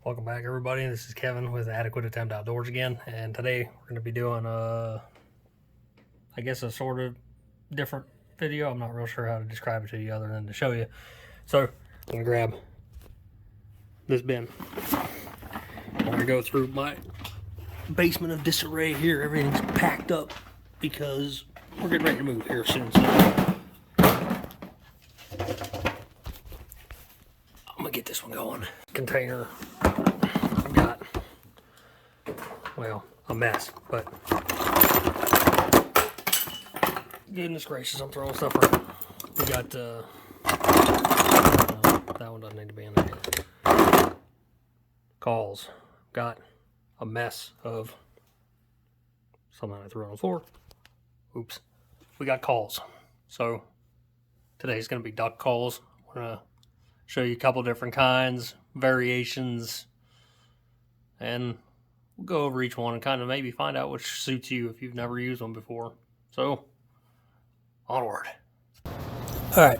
Welcome back, everybody. This is Kevin with Adequate Attempt Outdoors again, and today we're going to be doing I guess a sort of different video. I'm not real sure how to describe it to you other than to show you. So I'm going to grab this bin. I'm going to go through my basement of disarray here. Everything's packed up because we're getting ready to move here soon. So I'm going to get this one going. Container. I've got, well, a mess, but goodness gracious, I'm throwing stuff around. We got, that one doesn't need to be in there. Calls. Got a mess of something I threw on the floor. Oops. We got calls. So today's going to be duck calls. We're going to show you a couple different kinds, variations, and we'll go over each one and kind of maybe find out which suits you if you've never used one before. So, onward. Alright,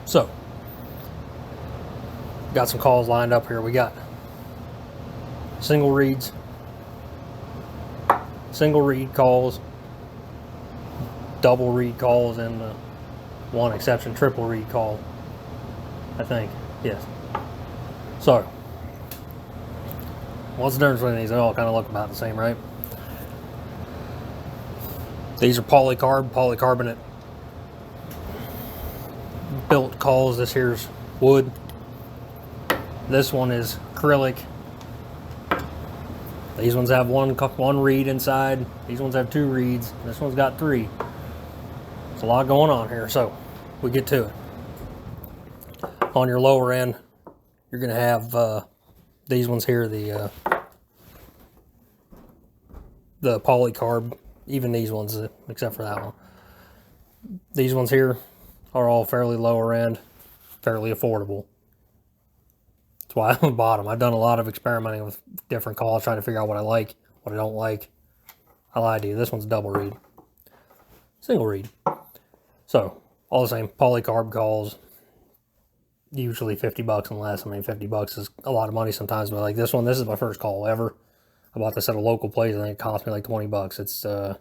so, got some calls lined up here. We got single reed calls, double reed calls, and one exception, triple reed call, I think. Yes. So, what's the difference between these? They all kind of look about the same, right? These are polycarbonate built calls. This here's wood. This one is acrylic. These ones have one reed inside. These ones have 2 reeds. This one's got 3. There's a lot going on here, so we get to it. On your lower end, you're going to have these ones here, the polycarb, even these ones, except for that one. These ones here are all fairly lower end, fairly affordable. That's why I bought them. I've done a lot of experimenting with different calls, trying to figure out what I like, what I don't like. I lied to you. This one's double reed. Single reed. So, all the same, polycarb calls, usually 50 bucks and less. I mean, 50 bucks is a lot of money sometimes, but like this one, this is my first call ever. I bought this at a local place. I think it cost me like 20 bucks. It's a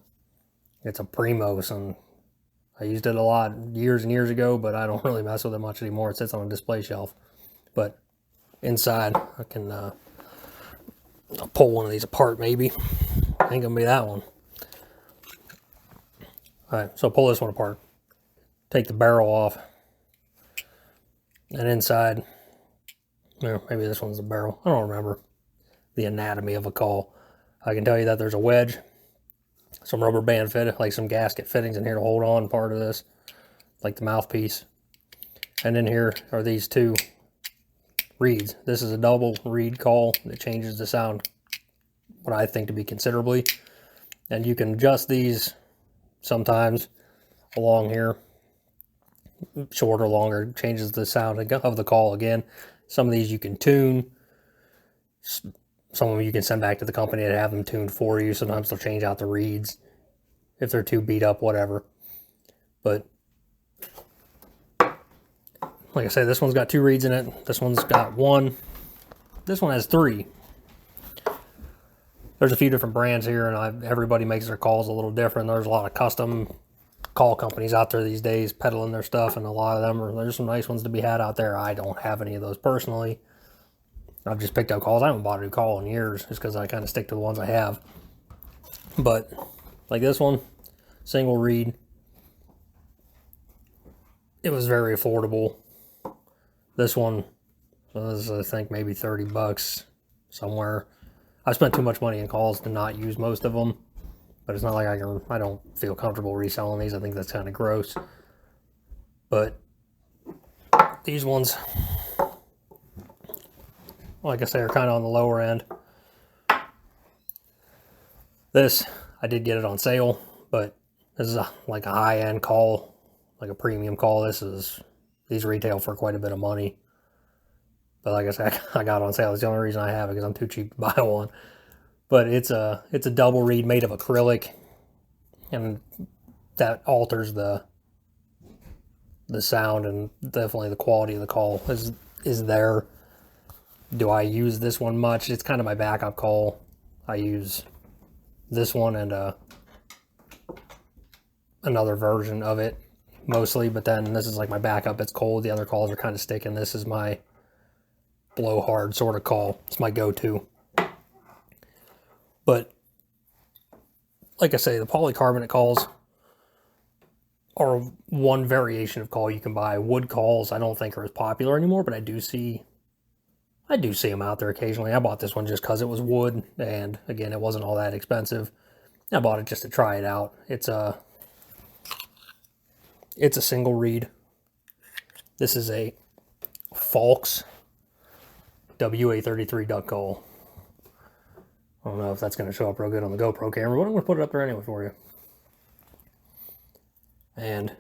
Primos, and I used it a lot years and years ago, but I don't really mess with it much anymore. It sits on a display shelf. But inside, I can I'll pull one of these apart maybe. Ain't gonna be that one. Alright, so pull this one apart. Take the barrel off. And inside, maybe this one's the barrel. I don't remember the anatomy of a call. I can tell you that there's a wedge, some rubber band fit, like some gasket fittings in here to hold on part of this, like the mouthpiece. And in here are these 2 reeds. This is a double reed call that changes the sound, what I think to be considerably. And you can adjust these sometimes along here. Short or longer, changes the sound of the call again. Some of these you can tune. Some of them you can send back to the company to have them tuned for you. Sometimes they'll change out the reeds if they're too beat up, whatever. But like I said, this one's got 2 reeds in it. This one's got 1. This one has 3. There's a few different brands here, and everybody makes their calls a little different. There's a lot of custom call companies out there these days peddling their stuff, and a lot of them there's some nice ones to be had out there. I don't have any of those personally. I've just picked up calls. I haven't bought a new call in years just because I kind of stick to the ones I have. But like this one, single reed, it was very affordable. This one was, I think, maybe 30 bucks somewhere. I spent too much money in calls to not use most of them. But it's not like I don't feel comfortable reselling these. I think that's kind of gross. But these ones, like I say, are kind of on the lower end. This, I did get it on sale, but this is like a high-end call, like a premium call. These retail for quite a bit of money. But like I said, I got it on sale. That's the only reason I have it, because I'm too cheap to buy one. But it's a double reed made of acrylic, and that alters the sound, and definitely the quality of the call is there. Do I use this one much? It's kind of my backup call. I use this one and another version of it mostly, but then this is like my backup. It's cold. The other calls are kind of sticking. This is my blow hard sort of call. It's my go-to. But like I say, the polycarbonate calls are one variation of call you can buy. Wood calls I don't think are as popular anymore, but I do see them out there occasionally. I bought this one just because it was wood, and again, it wasn't all that expensive. I bought it just to try it out. It's a single reed. This is a Falks WA33 duck call. I don't know if that's going to show up real good on the GoPro camera, but I'm going to put it up there anyway for you. And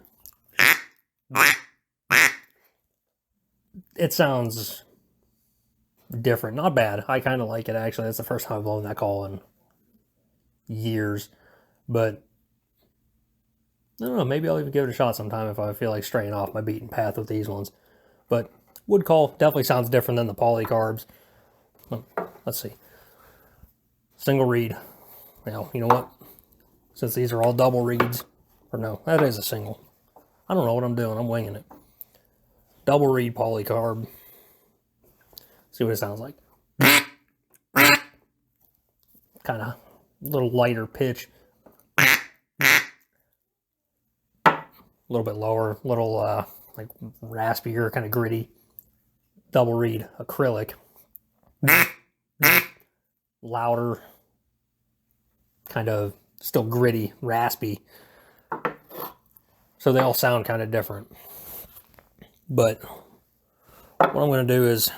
it sounds different. Not bad. I kind of like it, actually. That's the first time I've blown that call in years. But I don't know. Maybe I'll even give it a shot sometime if I feel like straying off my beaten path with these ones. But wood call definitely sounds different than the polycarbs. Let's see. Single reed. Now, you know what? Since these are all double reeds, or no, that is a single. I don't know what I'm doing. I'm winging it. Double reed polycarb. See what it sounds like. Kind of a little lighter pitch. A little bit lower, little like raspier, kind of gritty. Double reed acrylic. Louder, kind of still gritty, raspy. So they all sound kind of different. But what I'm going to do is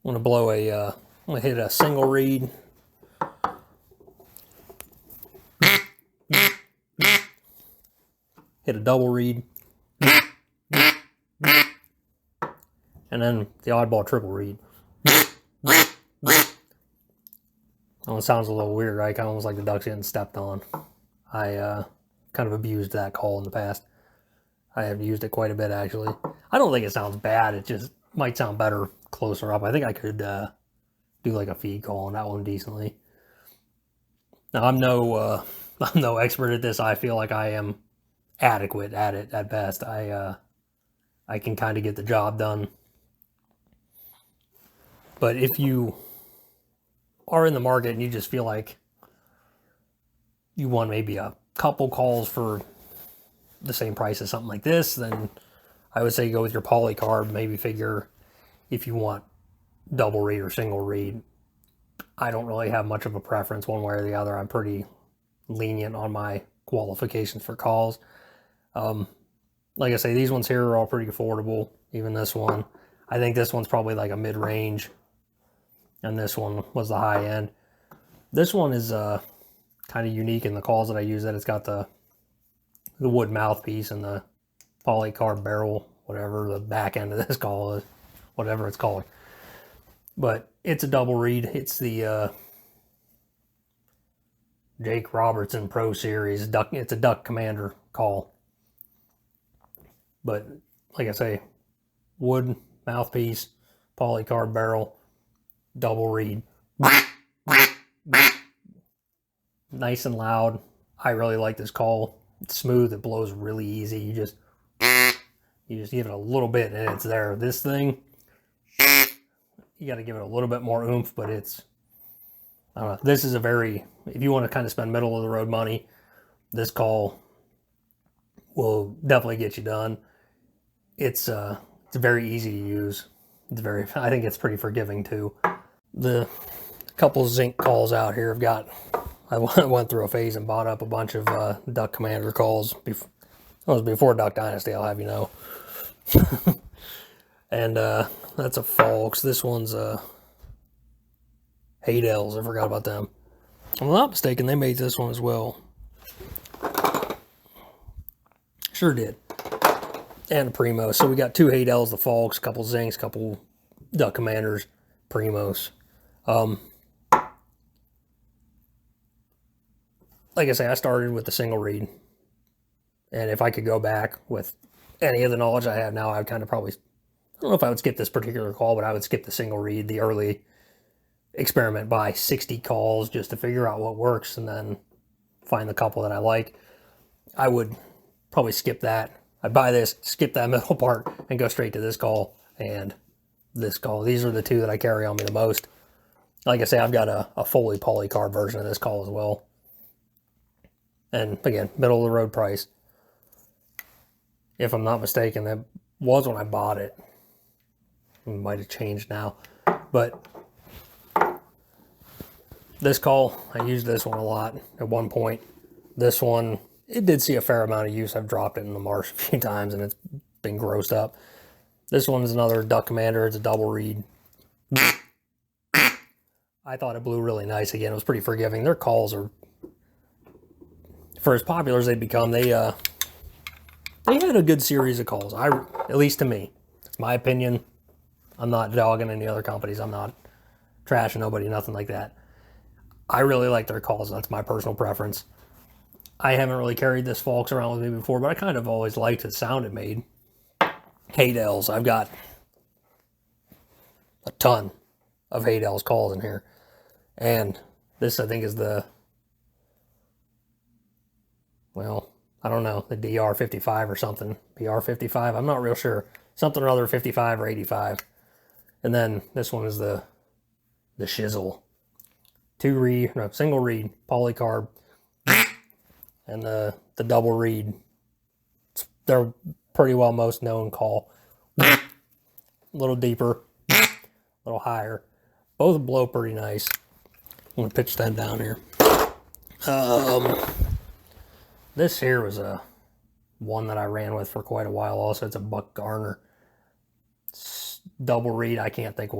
I'm going to blow I'm going to hit a single reed. Hit a double reed. And then the oddball triple reed. It sounds a little weird, right? Kind of almost like the duck's getting stepped on. I kind of abused that call in the past. I have used it quite a bit, actually. I don't think it sounds bad. It just might sound better closer up. I think I could do like a feed call on that one decently. Now, I'm no expert at this. I feel like I am adequate at it at best. I can kind of get the job done. But if you are in the market and you just feel like you want maybe a couple calls for the same price as something like this, then I would say go with your polycarb. Maybe figure if you want double reed or single reed. I don't really have much of a preference one way or the other. I'm pretty lenient on my qualifications for calls. Like I say, these ones here are all pretty affordable. Even this one. I think this one's probably like a mid-range. And this one was the high end. This one is kind of unique in the calls that I use. That it's got the wood mouthpiece and the polycarb barrel, whatever the back end of this call is, whatever it's called. But it's a double reed. It's the Jake Robertson Pro Series duck. It's a Duck Commander call. But like I say, wood mouthpiece, polycarb barrel. Double reed. Nice and loud. I really like this call. It's smooth. It blows really easy. You just give it a little bit and it's there. This thing, you got to give it a little bit more oomph, but it's, I don't know. This is if you want to kind of spend middle of the road money, this call will definitely get you done. It's very easy to use. I think it's pretty forgiving too. The couple zinc calls out here I went through a phase and bought up a bunch of Duck Commander calls. It was before Duck Dynasty, I'll have you know. And that's a Falks. This one's Haydels. I forgot about them. If I'm not mistaken, they made this one as well. Sure did. And a Primos. So we got two Haydels, the Falks, a couple Zincs, a couple Duck Commanders, Primos. Like I say, I started with the single reed. And if I could go back with any of the knowledge I have now, I'd kind of probably, don't know if I would skip this particular call, but I would skip the single read, the early experiment by 60 calls just to figure out what works and then find the couple that I like. I would probably skip that. I'd buy this, skip that middle part, and go straight to this call and this call. These are the two that I carry on me the most. Like I say, I've got a fully polycarb version of this call as well. And again, middle of the road price. If I'm not mistaken, that was when I bought it. It might have changed now. But this call, I used this one a lot at one point. This one, it did see a fair amount of use. I've dropped it in the marsh a few times and it's been grossed up. This one is another Duck Commander. It's a double reed. I thought it blew really nice. Again, it was pretty forgiving. Their calls are, for as popular as they've become, they had a good series of calls. At least to me. It's my opinion. I'm not dogging any other companies. I'm not trashing nobody, nothing like that. I really like their calls. That's my personal preference. I haven't really carried this Falks around with me before, but I kind of always liked the sound it made. Haydels. I've got a ton of Haydels calls in here. And this, I think, is the, well, I don't know, the DR55 or something. PR55, I'm not real sure. Something or other 55 or 85. And then this one is the Shizzle. Single reed, polycarb. And the double reed. They're pretty well most known call. A little deeper, a little higher. Both blow pretty nice. I'm going to pitch that down here. This here was one that I ran with for quite a while also. It's a Buck Garner. It's double reed. I can't think of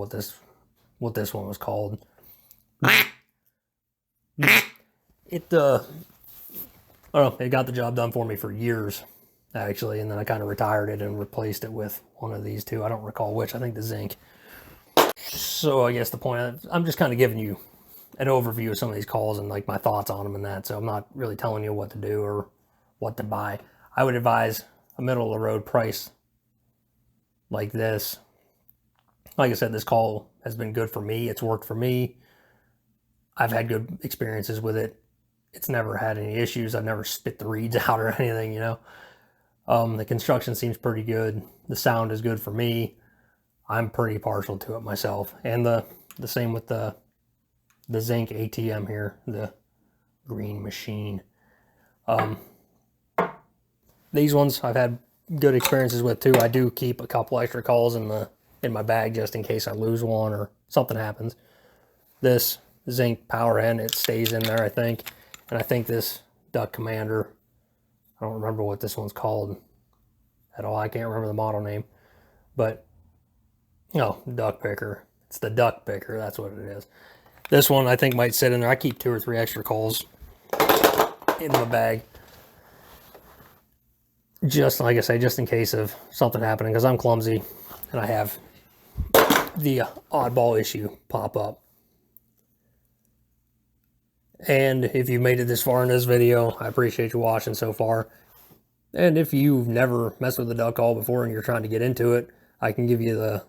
what this one was called. It I don't know, it got the job done for me for years, actually, and then I kind of retired it and replaced it with one of these two. I don't recall which. I think the zinc. So I guess the point, I'm just kind of giving you an overview of some of these calls and like my thoughts on them and that. So I'm not really telling you what to do or what to buy. I would advise a middle of the road price like this. Like I said, this call has been good for me. It's worked for me. I've had good experiences with it. It's never had any issues. I've never spit the reeds out or anything, you know. The construction seems pretty good. The sound is good for me. I'm pretty partial to it myself. And the same with the zinc ATM here, the Green Machine. These ones I've had good experiences with too. I do keep a couple extra calls in my bag just in case I lose one or something happens. This zinc power end, it stays in there, I think. And I think this Duck Commander, I don't remember what this one's called at all. I can't remember the model name. But, no, Duck Picker. It's the Duck Picker, that's what it is. This one I think might sit in there. I keep 2 or 3 extra calls in my bag. Just, like I say, just in case of something happening, because I'm clumsy and I have the oddball issue pop up. And if you made it this far in this video, I appreciate you watching so far. And if you've never messed with a duck call before and you're trying to get into it, I can give you the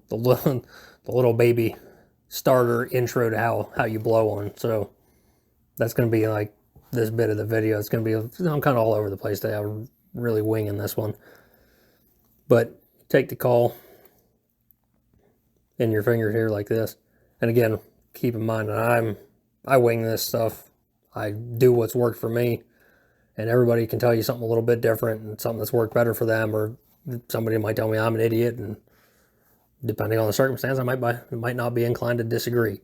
little baby starter intro to how you blow one. So that's going to be like this bit of the video. It's going to be, I'm kind of all over the place today. I'm really winging this one. But take the call in your fingers here like this. And again, keep in mind that I wing this stuff. I do what's worked for me. And everybody can tell you something a little bit different and something that's worked better for them, or somebody might tell me I'm an idiot, and depending on the circumstance, I might not be inclined to disagree.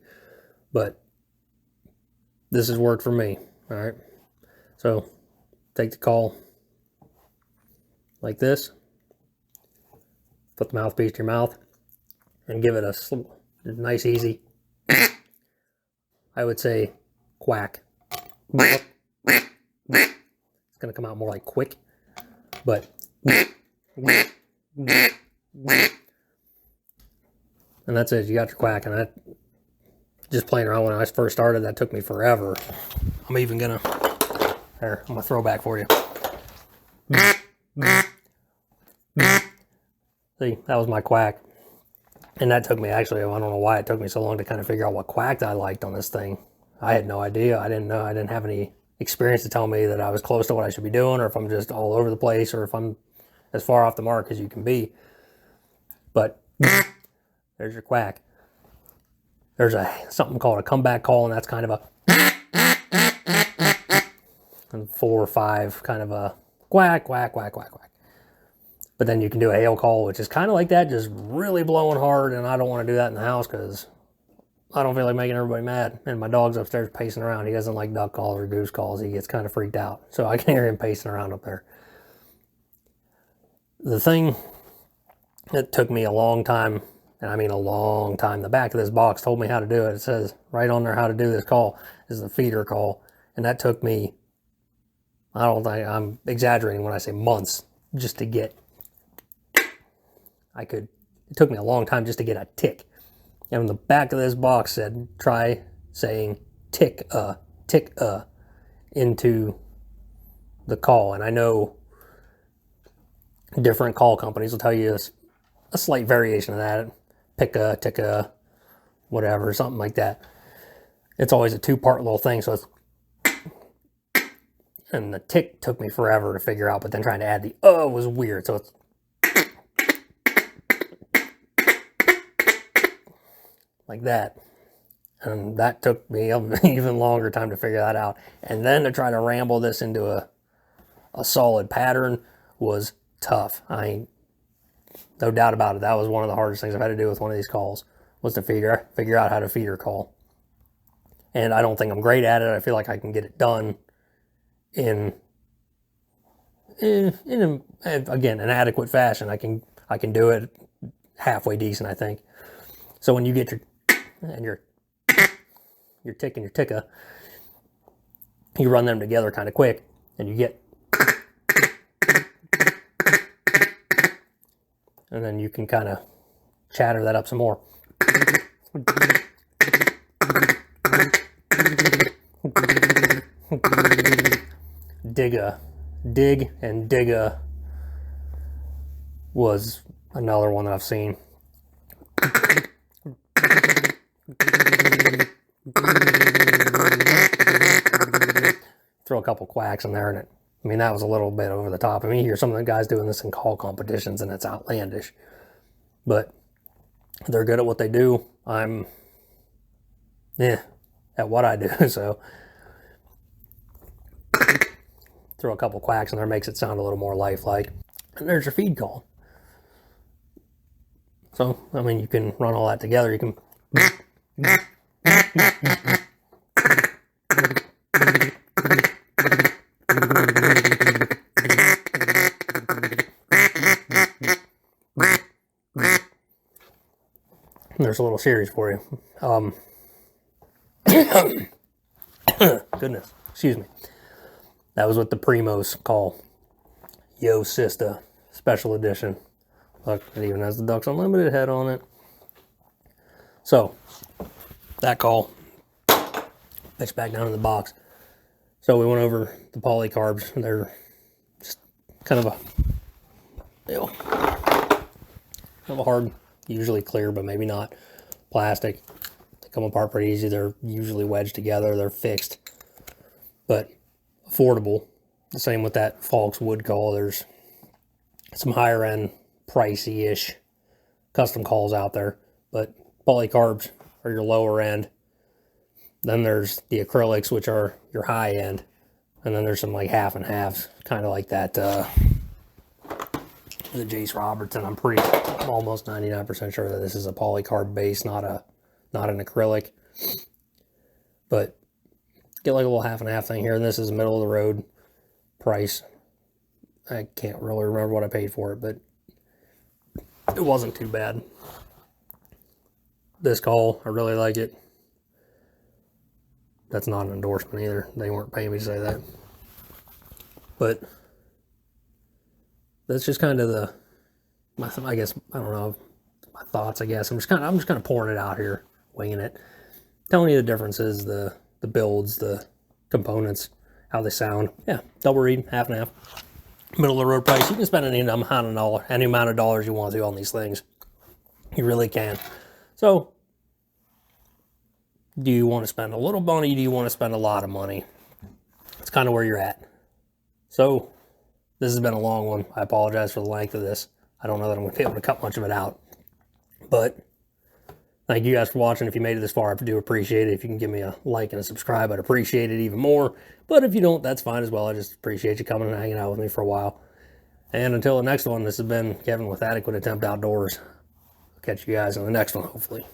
But this has worked for me. All right. So take the call like this. Put the mouthpiece to your mouth and give it a nice, easy, I would say, quack. It's going to come out more like quick, but and that's it. You got your quack, and that, just playing around when I first started, that took me forever. I'm even gonna, there, I'm gonna throw back for you. See, that was my quack. And that took me, actually, I don't know why it took me so long to kind of figure out what quack I liked on this thing. I had no idea. I didn't know. I didn't have any experience to tell me that I was close to what I should be doing, or if I'm just all over the place, or if I'm as far off the mark as you can be. But there's your quack. There's something called a comeback call, and that's kind of a 4 or 5 kind of a quack, quack, quack, quack, quack. But then you can do a hail call, which is kind of like that, just really blowing hard, and I don't want to do that in the house because I don't feel like making everybody mad. And my dog's upstairs pacing around. He doesn't like duck calls or goose calls. He gets kind of freaked out. So I can hear him pacing around up there. The thing that took me a long time, and I mean a long time, the back of this box told me how to do it. It says right on there how to do this call. This is the feeder call. And that took me, I don't think I'm exaggerating when I say months, just to get, it took me a long time just to get a tick. And on the back of this box said, try saying tick into the call. And I know different call companies will tell you a slight variation of that. Picka, ticka, whatever, something like that. It's always a 2-part little thing. So it's, and the tick took me forever to figure out, but then trying to add the was weird. So it's like that. And that took me an even longer time to figure that out. And then to try to ramble this into a solid pattern was tough. No doubt about it. That was one of the hardest things I've had to do with one of these calls, was to figure out how to feeder call. And I don't think I'm great at it. I feel like I can get it done in again, an adequate fashion. I can do it halfway decent, I think. So when you get your tick and your ticka, you run them together kind of quick, and you get, and then you can kind of chatter that up some more. Dig and digga was another one that I've seen. Throw a couple quacks in there, and that was a little bit over the top. You hear some of the guys doing this in call competitions, and it's outlandish. But they're good at what they do. I'm at what I do, so throw a couple quacks in there, makes it sound a little more lifelike. And there's your feed call. So, you can run all that together. You can there's a little series for you. Goodness, excuse me. That was with the Primos call. Yo Sista Special Edition. Look, it even has the Ducks Unlimited head on it. So, that call. Pitched back down in the box. So we went over the polycarbs. They're just kind of a hard, usually clear, but maybe not, plastic. They come apart pretty easy. They're usually wedged together. They're fixed, but affordable. The same with that Falks wood call. There's some higher end, pricey-ish custom calls out there, but polycarbs are your lower end. Then there's the acrylics, which are your high end, and then there's some like half and halves, kind of like that the Jace Robertson. I'm almost 99% sure that this is a polycarb base, not an acrylic. But get like a little half and half thing here, and this is a middle of the road price. I can't really remember what I paid for it, but it wasn't too bad. This call, I really like it. That's not an endorsement either. They weren't paying me to say that. But that's just kind of my thoughts, I guess. I'm just kind of pouring it out here, winging it. Telling you the differences, the builds, the components, how they sound. Yeah, double reed, half and half. middle of the road price. You can spend any amount of dollars you want to on these things. You really can. So, do you want to spend a little money? Do you want to spend a lot of money? It's kind of where you're at. So, this has been a long one. I apologize for the length of this. I don't know that I'm going to be able to cut much of it out. But thank you guys for watching. If you made it this far, I do appreciate it. If you can give me a like and a subscribe, I'd appreciate it even more. But if you don't, that's fine as well. I just appreciate you coming and hanging out with me for a while. And until the next one, this has been Kevin with Adequate Attempt Outdoors. I'll catch you guys in the next one, hopefully.